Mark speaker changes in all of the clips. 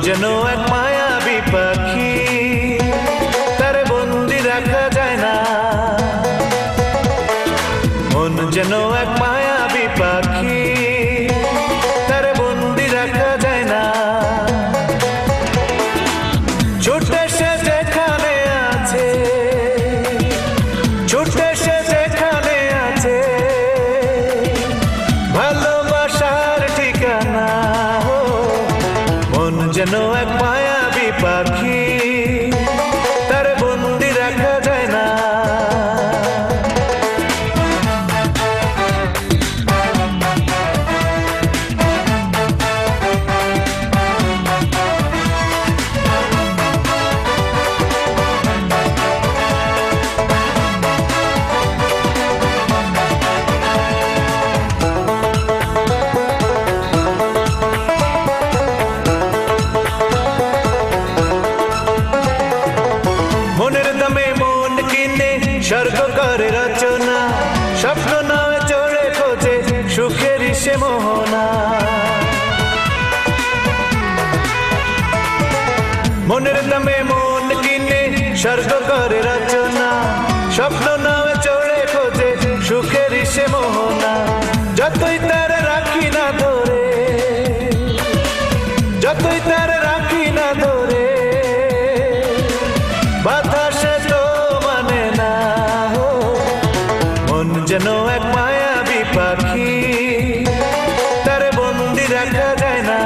Speaker 1: যেন এক মায়াবী পাখি, তার বন্দি রাখা যায় না। মন যেন এক মায়াবী পাখি, তার বন্দি রাখা যায় না। ছুটে সে যেখানে আছে, ছুটে সে যেখানে আছে, ভালোবাসার ঠিকানা। মন যেন এক মায়াবী পাখি, তার বন্দি রাখা যায় না। মনের দামে মন কিনে স্বর্গ করে রচনা, স্বপ্ন নয় চড়ে খোঁজে সুখের সে মোহনা। মনের দামে মন কিনে স্বর্গ করে রচনা, স্বপ্ন নয় চড়ে খোঁজে সুখের সে মোহনা। যতই তার রাখি না ধরে, যতই তার রাখি না ধরে, বাতাসে তো মানে না। মন যেন এক মায়াবী পাখি, তার বন্দি রাখা যায় না।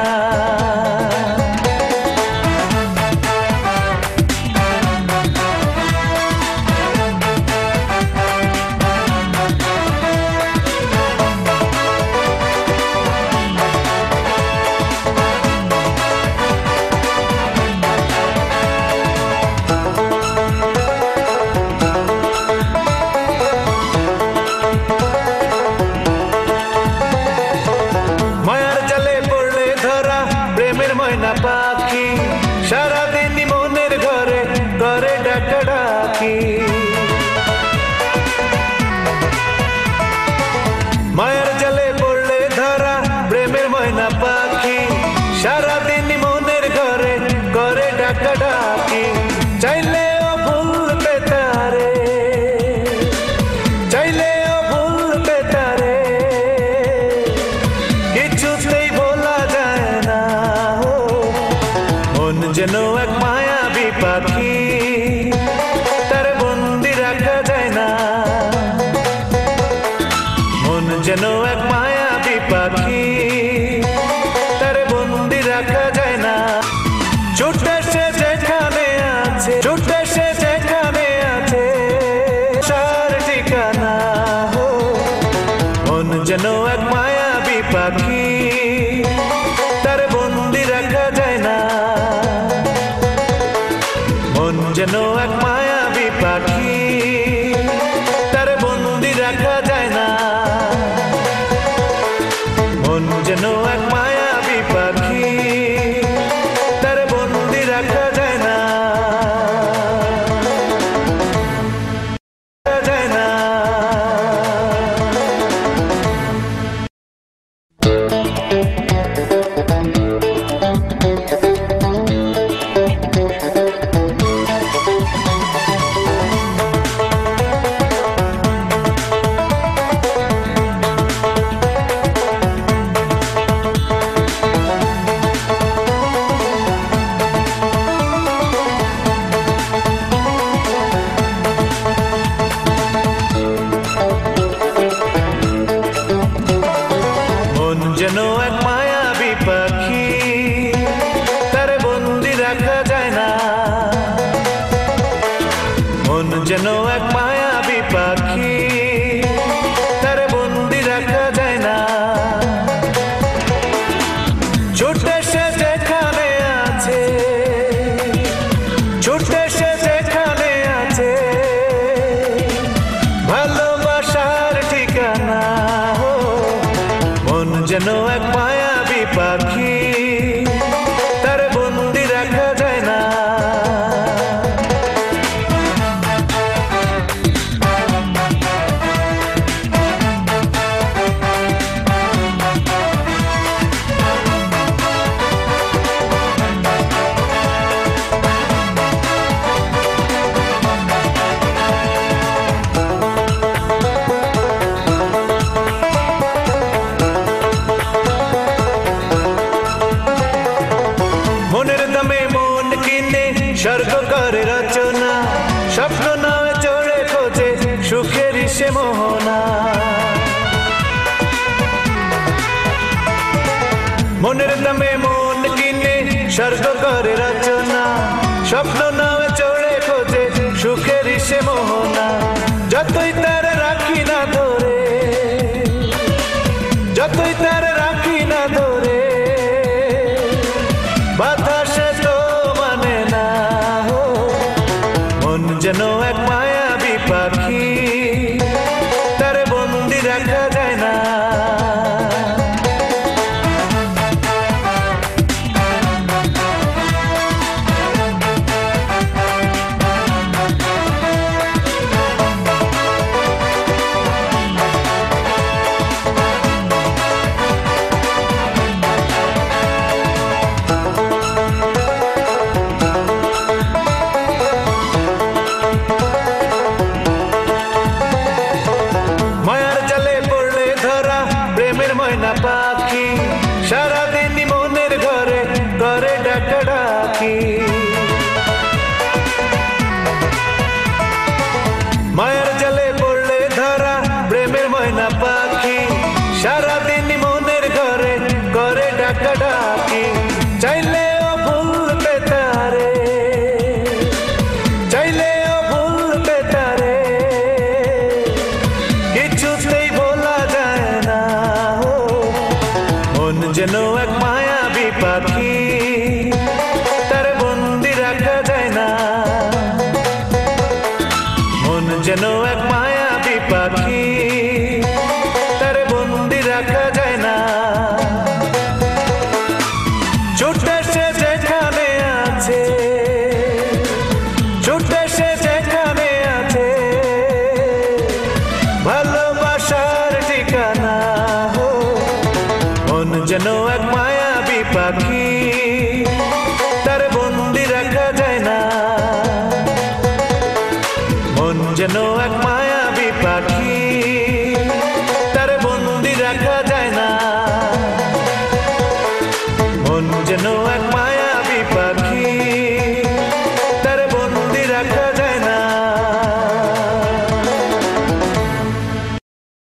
Speaker 1: মায়ার জালে পড়লে ধরা প্রেমের ময়না পাখি, সারাদিন মনের ঘরে করে ডাকাডাকি। মায়ার জালে পড়লে ধরা প্রেমের ময়না পাখি, সারাদিন মনের ঘরে করে ডাকাডাকি। চাইলেও ভুলতে তারে, চাইলেও ভুলতে তারে, কিছুতেই বলা যায় না। মন যেন এক মায়াবী পাখি, তার বন্দি রাখা যায় না। মন যেন এক মায়াবী পাখি, তার বন্দি রাখা যায় না। ছুটে সে যেখানে আছে, ছুটে সে যেখানে আছে, সার ঠিকানা। মন যেন এক মায়াবী পাখি, তার বন্দি রাখা যায় না। মন যেন এক মায়াবী পাখি, তার বন্দি রাখা যায় না। মন যেন এক মায়াবী পাখি, তার বন্দি রাখা যায় না, যায় না। মন যেন এক মায়াবী পাখি, তার বন্দি রাখা যায় না। মন যেন এক মায়াবী পাখি, তার বন্দি রাখা যায় না। ছুটে সে যেখানে আছে, স্বর্গ করে রচনা, স্বপ্ন নামে চড়ে খোঁজে সুখের সে মোহনা। মনের দামে মন কিনে স্বর্গ করে রচনা, স্বপ্ন নামে চড়ে খোঁজে সুখের সে মোহনা। যতই তার রাখি না ধরে, যতই তার রাখি না ধরে, বাতাসে তো মানে না। মন যেন এক মায়াবী পাখি, তার বন্দি রাখা যায় না। ময়না পাখি সারাদিন মনের ঘরে করে ডাকাডাকি। মায়ের জালে পড়লে ধরা প্রেমের ময়না পাখি, সারাদিন মনের ঘরে করে ডাকাডাকি। চাইলেও ভুলতে তারে, চাইলেও ভুলতে তারে, কিছুতেই ভোলা যায় না। মন যেন এক মায়াবী পাখি, তার বন্দি রাখা যায় না। মন যেন এক মায়াবী পাখি, তার বন্দি রাখা যায় না। ছুটে সে যেখানে আছে, ছুটে সে যেখানে আছে, ভালোবাসার ঠিকানা। মন যেন এক মায়াবী পাখি, তার বন্দি রাখা যায় না। মন যেন এক মায়াবী পাখি, তার বন্দি রাখা